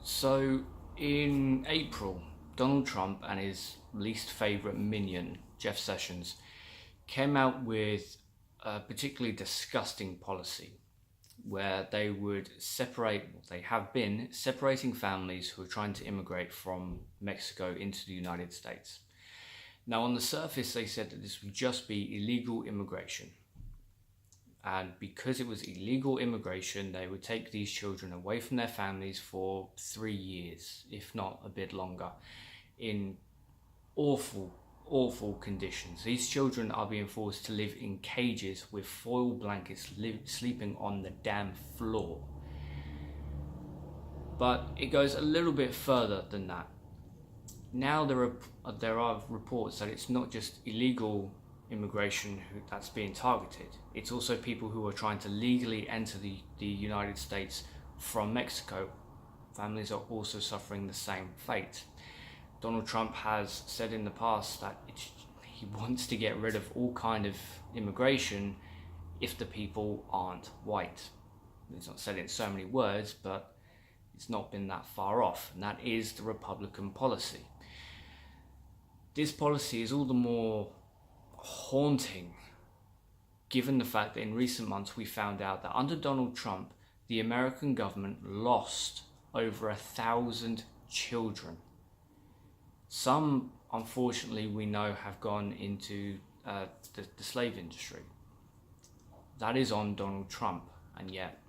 So in April, Donald Trump and his least favourite minion, Jeff Sessions, came out with a particularly disgusting policy where they would they have been separating families who are trying to immigrate from Mexico into the United States. Now, on the surface, they said that this would just be illegal immigration. And because it was illegal immigration, they would take these children away from their families for 3 years, if not a bit longer, in awful, awful conditions. These children are being forced to live in cages with foil blankets, sleeping on the damn floor. But it goes a little bit further than that. Now there are reports that it's not just illegal immigration that's being targeted. It's also people who are trying to legally enter the United States from Mexico. Families are also suffering the same fate. Donald Trump has said in the past that he wants to get rid of all kind of immigration if the people aren't white. He's not said it in so many words, but it's not been that far off, and that is the Republican policy. This policy is all the more haunting given the fact that in recent months we found out that under Donald Trump, the American government lost over 1,000 children. Some, unfortunately, we know have gone into the slave industry. That is on Donald Trump, and yet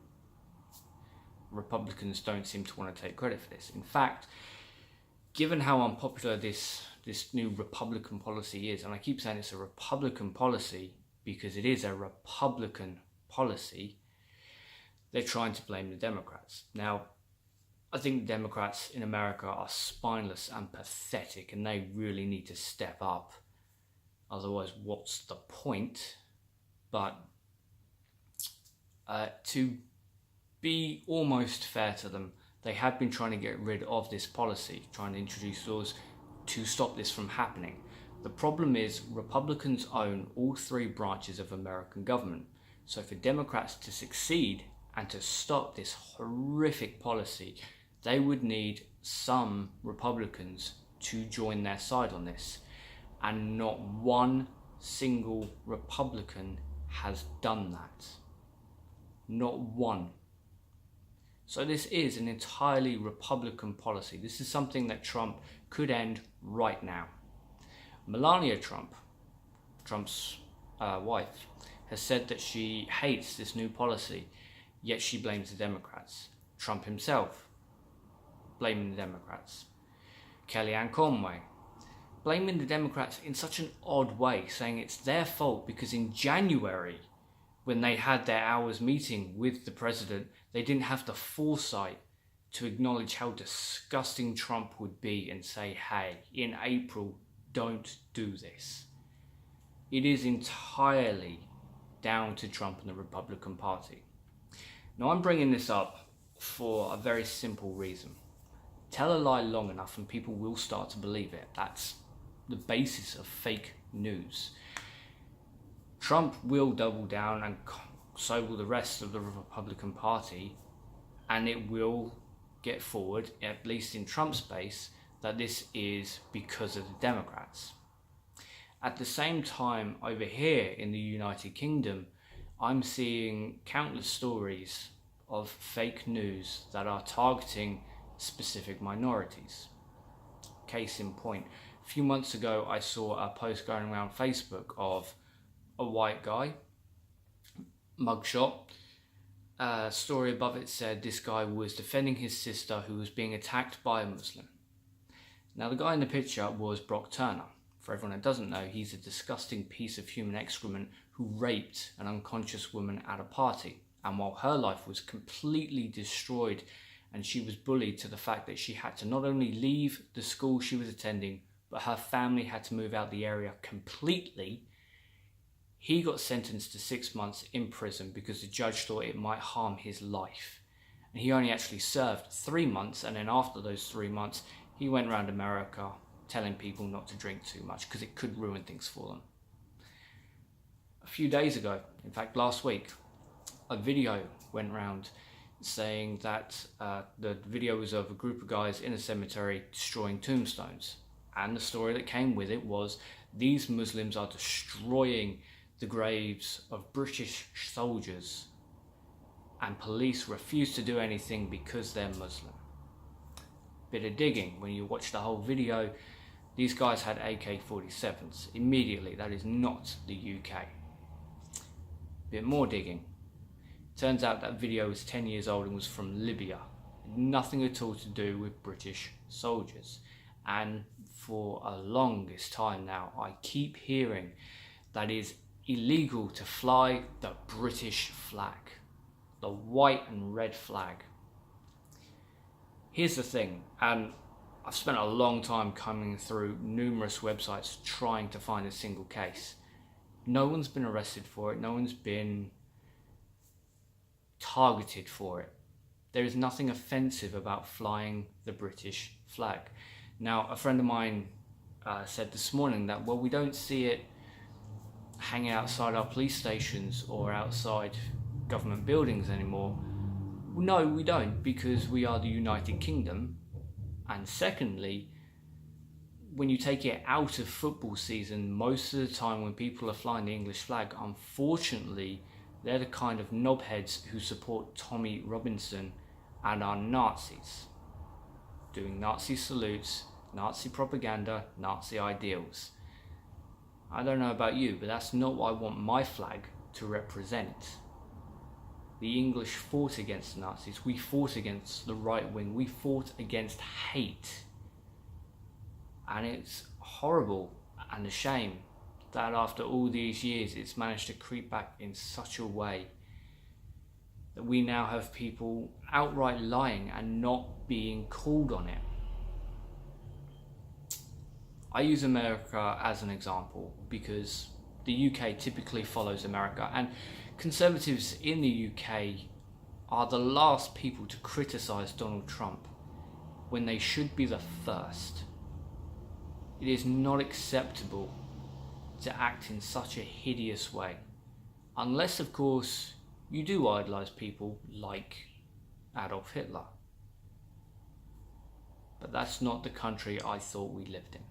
Republicans don't seem to want to take credit for this. In fact, given how unpopular this new Republican policy is, and I keep saying it's a Republican policy because it is a Republican policy, they're trying to blame the Democrats. Now, I think the Democrats in America are spineless and pathetic, and they really need to step up. Otherwise, what's the point? But to be almost fair to them, they have been trying to get rid of this policy, trying to introduce laws to stop this from happening. The problem is Republicans own all three branches of American government. So for Democrats to succeed and to stop this horrific policy, they would need some Republicans to join their side on this. And not one single Republican has done that. Not one. So this is an entirely Republican policy. This is something that Trump could end right now. Melania Trump, Trump's wife, has said that she hates this new policy, yet she blames the Democrats. Trump himself, blaming the Democrats. Kellyanne Conway, blaming the Democrats in such an odd way, saying it's their fault because in January, when they had their hours meeting with the president, they didn't have the foresight to acknowledge how disgusting Trump would be and say, hey, in April, don't do this. It is entirely down to Trump and the Republican Party. Now, I'm bringing this up for a very simple reason. Tell a lie long enough and people will start to believe it. That's the basis of fake news. Trump will double down, and so will the rest of the Republican Party, and it will get forward, at least in Trump's base, that this is because of the Democrats. At the same time, over here in the United Kingdom, I'm seeing countless stories of fake news that are targeting specific minorities. Case in point, a few months ago I saw a post going around Facebook of a white guy, mugshot. Story above it said this guy was defending his sister who was being attacked by a Muslim. Now, the guy in the picture was Brock Turner. For everyone that doesn't know, he's a disgusting piece of human excrement who raped an unconscious woman at a party. And while her life was completely destroyed and she was bullied to the fact that she had to not only leave the school she was attending, but her family had to move out the area completely, he got sentenced to 6 months in prison because the judge thought it might harm his life. And he only actually served 3 months, and then after those 3 months, he went around America telling people not to drink too much because it could ruin things for them. A few days ago, in fact last week, a video went round saying that the video was of a group of guys in a cemetery destroying tombstones. And the story that came with it was these Muslims are destroying the graves of British soldiers, and police refuse to do anything because they're Muslim. Bit of digging. When you watch the whole video, these guys had AK-47s. Immediately, that is not the UK. Bit more digging. Turns out that video was 10 years old and was from Libya. Nothing at all to do with British soldiers. And for a longest time now, I keep hearing that it is illegal to fly the British flag. The white and red flag. Here's the thing, and I've spent a long time combing through numerous websites trying to find a single case. No one's been arrested for it. No one's been targeted for it. There is nothing offensive about flying the British flag. Now, a friend of mine said this morning that, well, we don't see it hanging outside our police stations or outside government buildings anymore. No, we don't, because we are the United Kingdom. And secondly, when you take it out of football season, most of the time when people are flying the English flag, unfortunately, they're the kind of knobheads who support Tommy Robinson and are Nazis, doing Nazi salutes, Nazi propaganda, Nazi ideals. I don't know about you, but that's not what I want my flag to represent. The English fought against the Nazis. We fought against the right wing. We fought against hate. And it's horrible and a shame that after all these years it's managed to creep back in such a way that we now have people outright lying and not being called on it. I use America as an example because the UK typically follows America, and Conservatives in the UK are the last people to criticise Donald Trump when they should be the first. It is not acceptable to act in such a hideous way, unless of course you do idolise people like Adolf Hitler. But that's not the country I thought we lived in.